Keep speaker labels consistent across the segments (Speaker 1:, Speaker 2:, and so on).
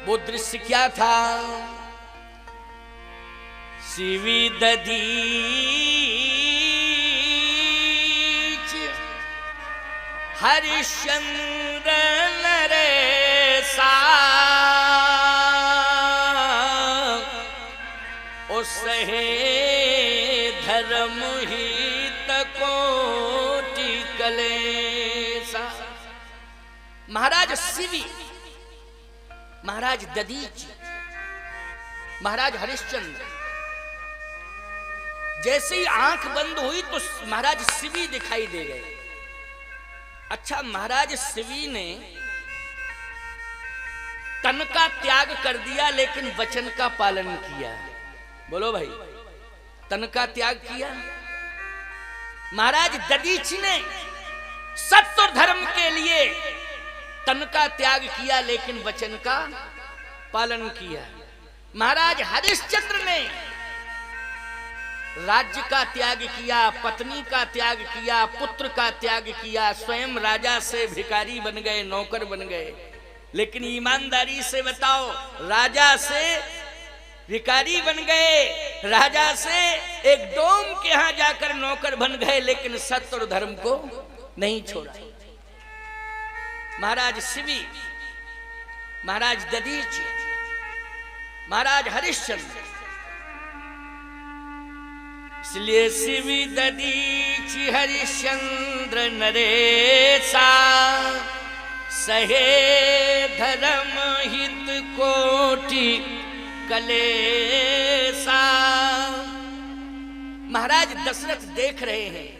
Speaker 1: वो दृश्य क्या था? शिवी दधीच हरिश्चंद्र नरेसा, सहे धर्म हित कोटि कलेसा। महाराज शिवी, महाराज दधीच, महाराज हरिश्चंद्र, जैसे ही आंख बंद हुई तो महाराज शिवी दिखाई दे गए। अच्छा, महाराज शिवी ने तन का त्याग कर दिया लेकिन वचन का पालन किया। बोलो भाई, तन का त्याग किया। महाराज दधीच ने सत्य और धर्म के लिए तन का त्याग किया लेकिन वचन का पालन किया। महाराज हरिश्चंद्र ने राज्य का त्याग किया, पत्नी का त्याग किया, पुत्र का त्याग किया, स्वयं राजा से भिखारी बन गए, नौकर बन गए। लेकिन ईमानदारी से बताओ, राजा से भिखारी बन गए, राजा से एक डोम के यहां जाकर नौकर बन गए, लेकिन सत्य और धर्म को नहीं छोड़ा। महाराज शिवी, महाराज दधीच, महाराज हरिश्चंद्र। इसलिए शिवी दधीच हरिश्चंद्र नरेसा, सहे धर्म हित कोटि कलेसा। महाराज दशरथ देख रहे हैं,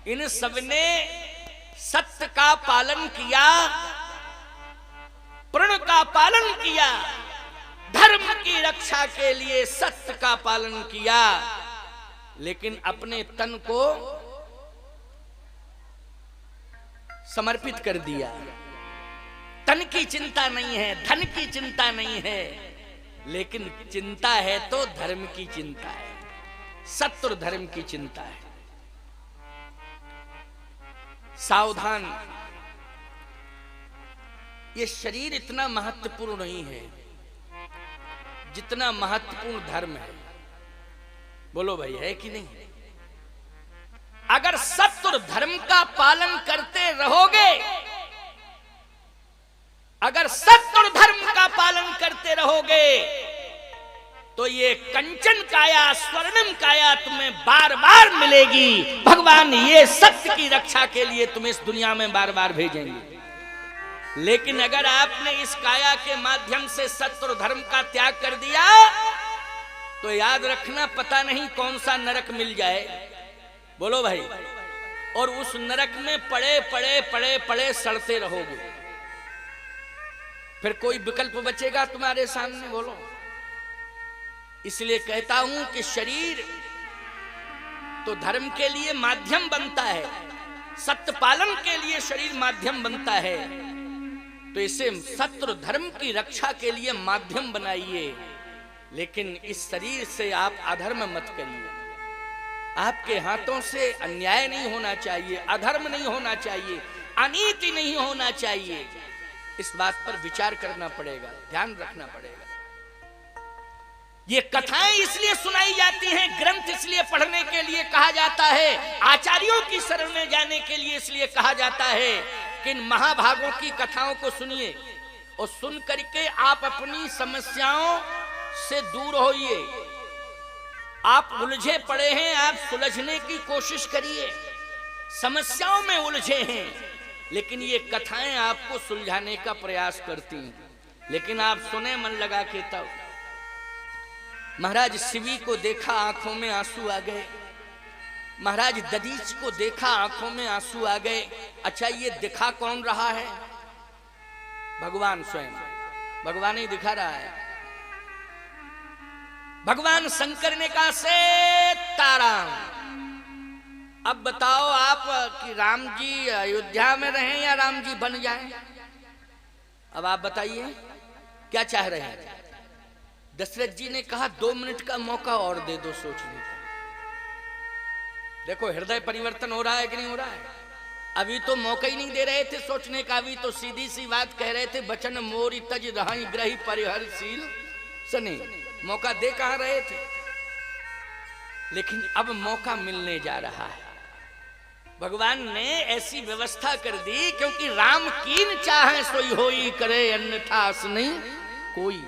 Speaker 1: इन सबने सत्य का पालन किया, प्रण का पालन किया, धर्म की रक्षा के लिए सत्य का पालन किया, लेकिन अपने तन को समर्पित कर दिया। तन की चिंता नहीं है, धन की चिंता नहीं है, लेकिन चिंता है तो धर्म की चिंता है, सत्य और धर्म की चिंता है। सावधान, ये शरीर इतना महत्वपूर्ण नहीं है जितना महत्वपूर्ण धर्म है। बोलो भाई, है कि नहीं? अगर सत्य और धर्म का पालन करते रहोगे, अगर सत्य और धर्म का पालन करते रहोगे, तो ये कंचन काया, स्वर्णिम काया तुम्हें बार बार मिलेगी। भगवान ये सत्य की रक्षा के लिए तुम्हें इस दुनिया में बार बार भेजेंगे। लेकिन अगर आपने इस काया के माध्यम से सत्य और धर्म का त्याग कर दिया, तो याद रखना, पता नहीं कौन सा नरक मिल जाए। बोलो भाई, और उस नरक में पड़े पड़े पड़े पड़े सड़ते रहोगे। फिर कोई विकल्प बचेगा तुम्हारे सामने? बोलो। इसलिए कहता हूं कि शरीर तो धर्म के लिए माध्यम बनता है, सत्य पालन के लिए शरीर माध्यम बनता है, तो इसे सत्य और धर्म की रक्षा के लिए माध्यम बनाइए। लेकिन इस शरीर से आप अधर्म मत करिए। आपके हाथों से अन्याय नहीं होना चाहिए, अधर्म नहीं होना चाहिए, अनीति नहीं होना चाहिए। इस बात पर विचार करना पड़ेगा, ध्यान रखना पड़ेगा। ये कथाएं इसलिए सुनाई जाती हैं, ग्रंथ इसलिए पढ़ने के लिए कहा जाता है, आचार्यों की शरण में जाने के लिए इसलिए कहा जाता है कि इन महाभागों की कथाओं को सुनिए और सुन करके आप अपनी समस्याओं से दूर होइए। आप उलझे पड़े हैं, आप सुलझने की कोशिश करिए। समस्याओं में उलझे हैं, लेकिन ये कथाएं आपको सुलझाने का प्रयास करती हैं। लेकिन आप सुने मन लगा के तब। महाराज शिवी को देखा, आंखों में आंसू आ गए। महाराज दधीच को देखा, आंखों में आंसू आ गए। अच्छा, ये दिखा कौन रहा है? भगवान स्वयं, भगवान ही दिखा रहा है। भगवान शंकर ने कहा से ताराम, अब बताओ आप कि राम जी अयोध्या में रहें या राम जी बन जाएं? अब आप बताइए क्या चाह रहे हैं? दशरथ जी ने कहा 2 मिनट का मौका और दे दो सोचने का। देखो हृदय परिवर्तन हो रहा है कि नहीं हो रहा है? अभी तो मौका ही नहीं दे रहे थे सोचने का, अभी तो सीधी सी बात कह रहे थे, बचन मोरी तज रहाई ग्रही परिहरशील सने, मौका दे कहां रहे थे। लेकिन अब मौका मिलने जा रहा है। भगवान ने ऐसी व्यवस्था कर दी, क्योंकि राम कीन चाहे सोई होई करे, अन्यथा आस नहीं कोई।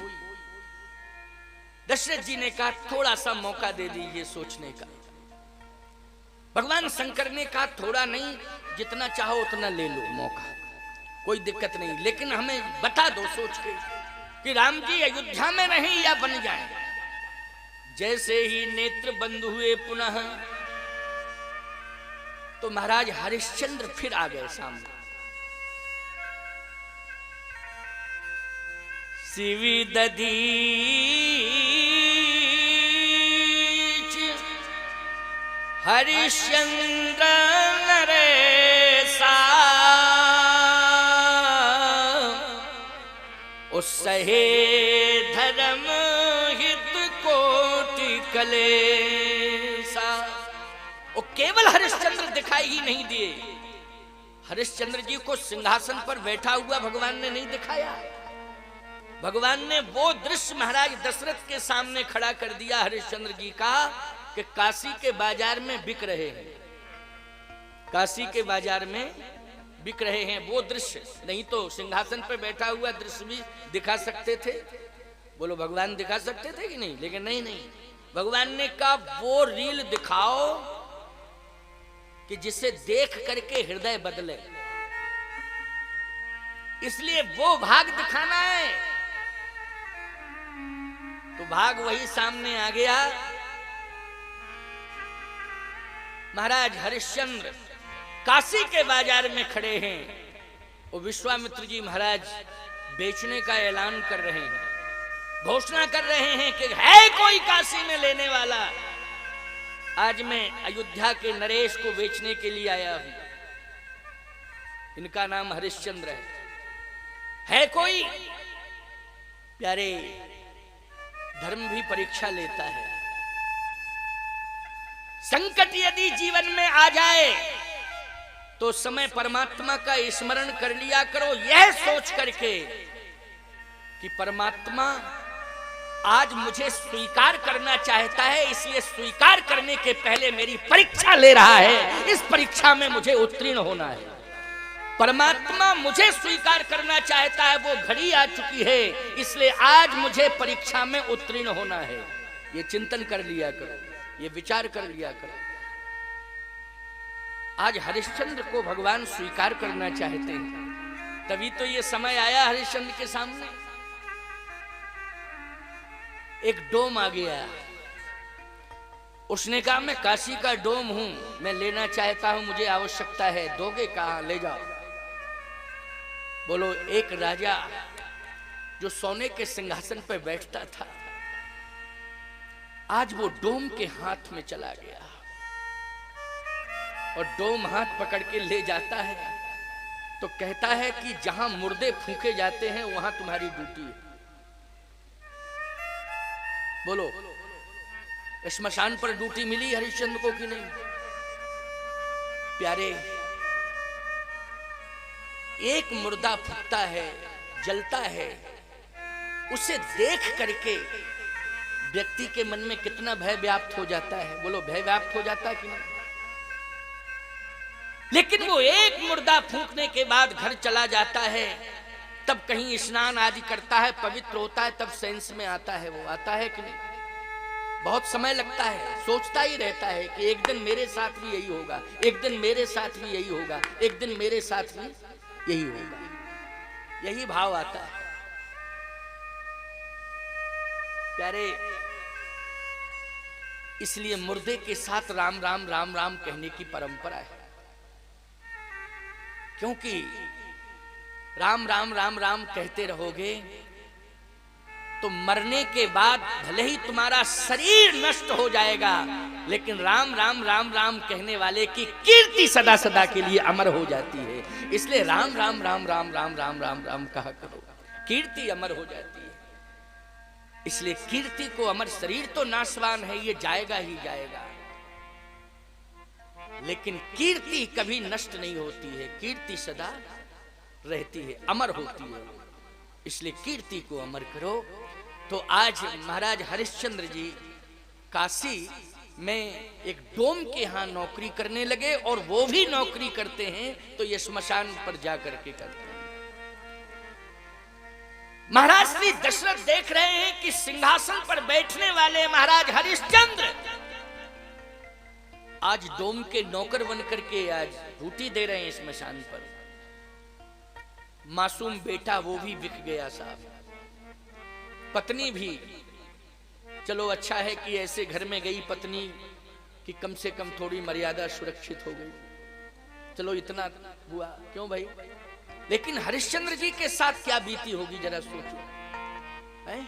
Speaker 1: दशरथ जी ने कहा थोड़ा सा मौका दे दीजिए सोचने का। भगवान शंकर ने कहा थोड़ा नहीं, जितना चाहो उतना ले लो मौका, कोई दिक्कत नहीं, लेकिन हमें बता दो सोच के कि राम जी अयोध्या में रहें या बन जाएं। जैसे ही नेत्र बंद हुए पुनः, तो महाराज हरिश्चंद्र फिर आ गए सामने। शिवी दधीच हरिश्चंद्र नरेसा, उसहे धर्म हित कोटि कलेसा। वो केवल हरिश्चंद्र दिखाई ही नहीं दिए। हरिश्चंद्र जी को सिंहासन पर बैठा हुआ भगवान ने नहीं दिखाया। भगवान ने वो दृश्य महाराज दशरथ के सामने खड़ा कर दिया हरिश्चंद्र जी का, कि काशी के बाजार में बिक रहे हैं, काशी के बाजार में बिक रहे हैं वो दृश्य। नहीं तो सिंहासन पर बैठा हुआ दृश्य भी दिखा सकते थे। बोलो भगवान दिखा सकते थे कि नहीं, लेकिन नहीं, भगवान ने कहा वो रील दिखाओ कि जिसे देख करके हृदय बदले, इसलिए वो भाग दिखाना है। तो भाग वही सामने आ गया। महाराज हरिश्चंद्र काशी के बाजार में खड़े हैं। वो विश्वामित्र जी महाराज बेचने का ऐलान कर रहे हैं, घोषणा कर रहे हैं कि है कोई काशी में लेने वाला। आज मैं अयोध्या के नरेश को बेचने के लिए आया हूं, इनका नाम हरिश्चंद्र है कोई? प्यारे, धर्म भी परीक्षा लेता है। संकट यदि जीवन में आ जाए तो समय परमात्मा का स्मरण कर लिया करो, यह सोच करके कि परमात्मा आज मुझे स्वीकार करना चाहता है, इसलिए स्वीकार करने के पहले मेरी परीक्षा ले रहा है। इस परीक्षा में मुझे उत्तीर्ण होना है। परमात्मा मुझे स्वीकार करना चाहता है, वो घड़ी आ चुकी है, इसलिए आज मुझे परीक्षा में उत्तीर्ण होना है। ये चिंतन कर लिया करो, ये विचार कर लिया करो। आज हरिश्चंद्र को भगवान स्वीकार करना चाहते हैं, तभी तो ये समय आया हरिश्चंद्र के सामने। एक डोम आ गया, उसने कहा मैं काशी का डोम हूं, मैं लेना चाहता हूं, मुझे आवश्यकता है, दोगे? कहा ले जाओ। बोलो, एक राजा जो सोने के सिंहासन पर बैठता था, आज वो डोम के हाथ में चला गया, और डोम हाथ पकड़ के ले जाता है तो कहता है कि जहां मुर्दे फूके जाते हैं वहां तुम्हारी ड्यूटी है। बोलो, श्मशान पर ड्यूटी मिली हरिश्चंद्र को कि नहीं? प्यारे, एक मुर्दा फूकता है, जलता है, उसे देख करके व्यक्ति के मन में कितना भय व्याप्त हो जाता है। बोलो, भय व्याप्त हो जाता है कि नहीं? लेकिन वो एक मुर्दा फूंकने के बाद घर चला जाता है, तब कहीं स्नान आदि करता है, पवित्र होता है, तब सेंस में आता है। वो आता है कि नहीं? बहुत समय लगता है, सोचता ही रहता है कि एक दिन मेरे साथ भी यही होगा, एक दिन मेरे साथ भी यही होगा, एक दिन मेरे साथ भी यही होगा। यही भाव आता है। प्यारे, इसलिए मुर्दे के साथ राम राम राम राम कहने की परंपरा है, क्योंकि राम राम राम राम कहते रहोगे तो मरने के बाद भले ही तुम्हारा शरीर नष्ट हो जाएगा, लेकिन राम राम राम राम कहने वाले की कीर्ति सदा सदा के लिए अमर हो जाती है। इसलिए राम राम राम राम राम राम राम राम कहा करो, कीर्ति अमर हो जाती है। इसलिए कीर्ति को अमर, शरीर तो नाशवान है, ये जाएगा ही जाएगा, लेकिन कीर्ति कभी नष्ट नहीं होती है, कीर्ति सदा रहती है, अमर होती है। इसलिए कीर्ति को अमर करो। तो आज महाराज हरिश्चंद्र जी काशी में एक डोम के यहाँ नौकरी करने लगे, और वो भी नौकरी करते हैं तो ये श्मशान पर जाकर के करते हैं। महाराज श्री दशरथ देख रहे हैं कि सिंहासन पर बैठने वाले महाराज हरिश्चंद्र आज डोम के नौकर बनकर के आज ड्यूटी दे रहे हैं स्मशान पर। मासूम बेटा वो भी बिक गया साहब, पत्नी भी, चलो अच्छा है कि ऐसे घर में गई पत्नी कि कम से कम थोड़ी मर्यादा सुरक्षित हो गई, चलो इतना हुआ, क्यों भाई। लेकिन हरिश्चंद्र जी के साथ क्या बीती होगी जरा सोचो, है?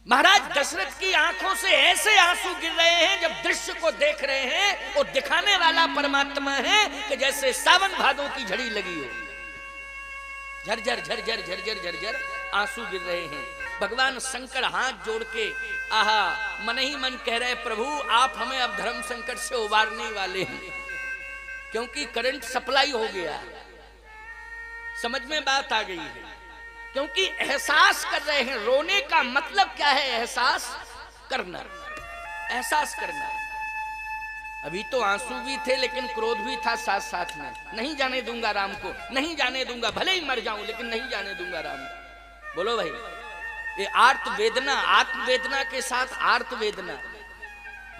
Speaker 1: महाराज दशरथ की आंखों से ऐसे आंसू गिर रहे हैं जब दृश्य को देख रहे हैं, और दिखाने वाला परमात्मा है कि जैसे सावन भादों की झड़ी लगी हो, झरझर झरझर झरझर झरझर आंसू गिर रहे हैं। भगवान शंकर हाथ जोड़ के आहा मन ही मन कह रहे, प्रभु आप हमें अब धर्म संकट से उबारने वाले हैं, क्योंकि करंट सप्लाई हो गया। समझ में बात आ गई है, क्योंकि एहसास कर रहे हैं। रोने का मतलब क्या है? एहसास करना, एहसास करना। अभी तो आंसू भी थे लेकिन क्रोध भी था साथ साथ में। नहीं जाने दूंगा राम को, नहीं जाने दूंगा, भले ही मर जाऊं लेकिन नहीं जाने दूंगा राम को। बोलो भाई, ये आर्त वेदना, आत्म वेदना के साथ आर्त वेदना।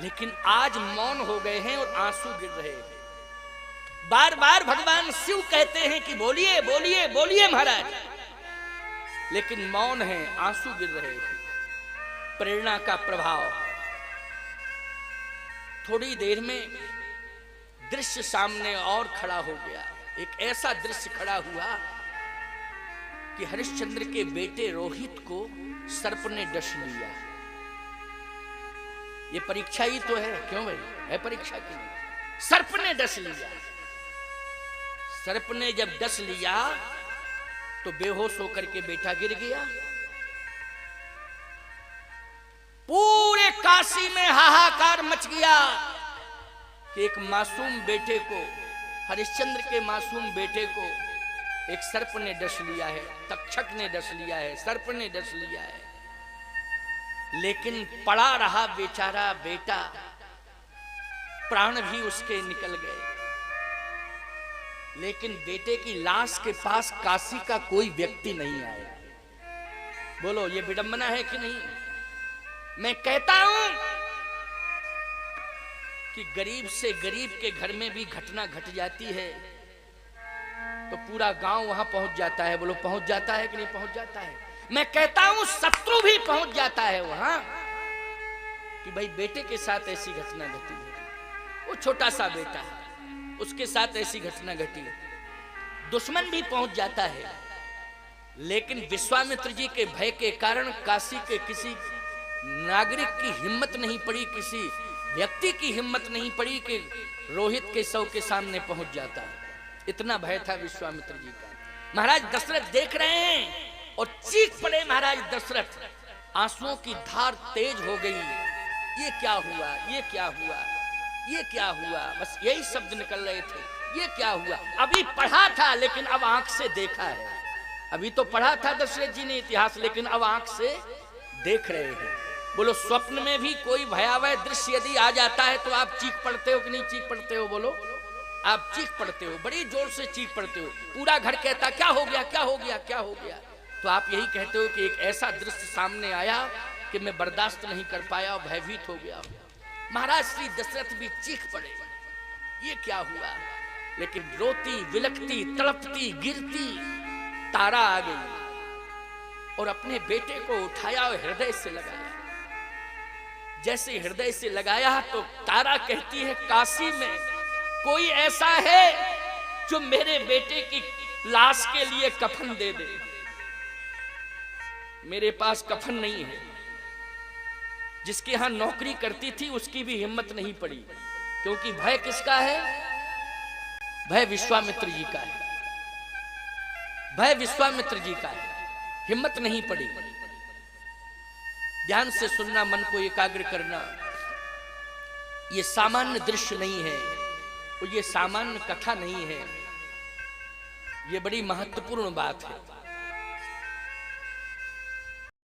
Speaker 1: लेकिन आज मौन हो गए हैं और आंसू गिर रहे हैं। बार बार भगवान शिव कहते हैं कि बोलिए बोलिए बोलिए महाराज, लेकिन मौन है, आंसू गिर रहे हैं। प्रेरणा का प्रभाव। थोड़ी देर में दृश्य सामने और खड़ा हो गया। एक ऐसा दृश्य खड़ा हुआ कि हरिश्चंद्र के बेटे रोहित को सर्प ने डस लिया। ये परीक्षा ही तो है, क्यों भाई, है परीक्षा की नहीं। सर्प ने डस लिया। सर्प ने जब डस लिया तो बेहोश होकर के बेटा गिर गया। पूरे काशी में हाहाकार मच गया कि एक मासूम बेटे को, हरिश्चंद्र के मासूम बेटे को एक सर्प ने डस लिया है, तक्षक ने डस लिया है, सर्प ने डस लिया है। लेकिन पड़ा रहा बेचारा बेटा, प्राण भी उसके निकल गए। लेकिन बेटे की लाश के पास काशी का कोई व्यक्ति नहीं आया। बोलो ये विडंबना है कि नहीं? मैं कहता हूं कि गरीब से गरीब के घर में भी घटना घट जाती है तो पूरा गांव वहां पहुंच जाता है। बोलो पहुंच जाता है कि नहीं पहुंच जाता है? मैं कहता हूं शत्रु भी पहुंच जाता है वहां कि भाई बेटे के साथ ऐसी घटना घटी है। वो छोटा सा बेटा है, उसके साथ ऐसी घटना घटी। दुश्मन भी पहुंच जाता है। लेकिन विश्वामित्र जी के भय के कारण काशी के किसी नागरिक की हिम्मत नहीं पड़ी, किसी व्यक्ति की हिम्मत नहीं पड़ी कि रोहित के शव के सामने पहुंच जाता। इतना भय था विश्वामित्र जी का। महाराज दशरथ देख रहे हैं और चीख पड़े महाराज दशरथ। आंसुओं की धार तेज हो गई। ये क्या हुआ, ये क्या हुआ, ये क्या हुआ, बस यही शब्द निकल रहे थे। ये क्या हुआ? अभी पढ़ा था लेकिन अब आंख से देखा है। अभी तो पढ़ा था दशरथ जी ने इतिहास, लेकिन अब आंख से देख रहे हैं। बोलो स्वप्न में भी कोई भयावह दृश्य यदि आ जाता है तो आप चीख पड़ते हो कि नहीं चीख पड़ते हो? बोलो आप चीख पड़ते हो, बड़ी जोर से चीख पड़ते हो। पूरा घर कहता क्या हो गया, क्या हो गया, क्या हो गया। तो आप यही कहते हो कि एक ऐसा दृश्य सामने आया कि मैं बर्दाश्त नहीं कर पाया और भयभीत हो गया। महाराज श्री दशरथ भी चीख पड़े, ये क्या हुआ। लेकिन रोती विलखती तड़पती गिरती तारा आ गई और अपने बेटे को उठाया और हृदय से लगाया। जैसे हृदय से लगाया तो तारा कहती है काशी में कोई ऐसा है जो मेरे बेटे की लाश के लिए कफन दे दे। मेरे पास कफन नहीं है। जिसके यहां नौकरी करती थी उसकी भी हिम्मत नहीं पड़ी, क्योंकि भय किसका है? भय विश्वामित्र जी का है। भय विश्वामित्र जी का है। हिम्मत नहीं पड़ी। ध्यान से सुनना, मन को एकाग्र करना। ये सामान्य दृश्य नहीं है और ये सामान्य कथा नहीं है, ये बड़ी महत्वपूर्ण बात है।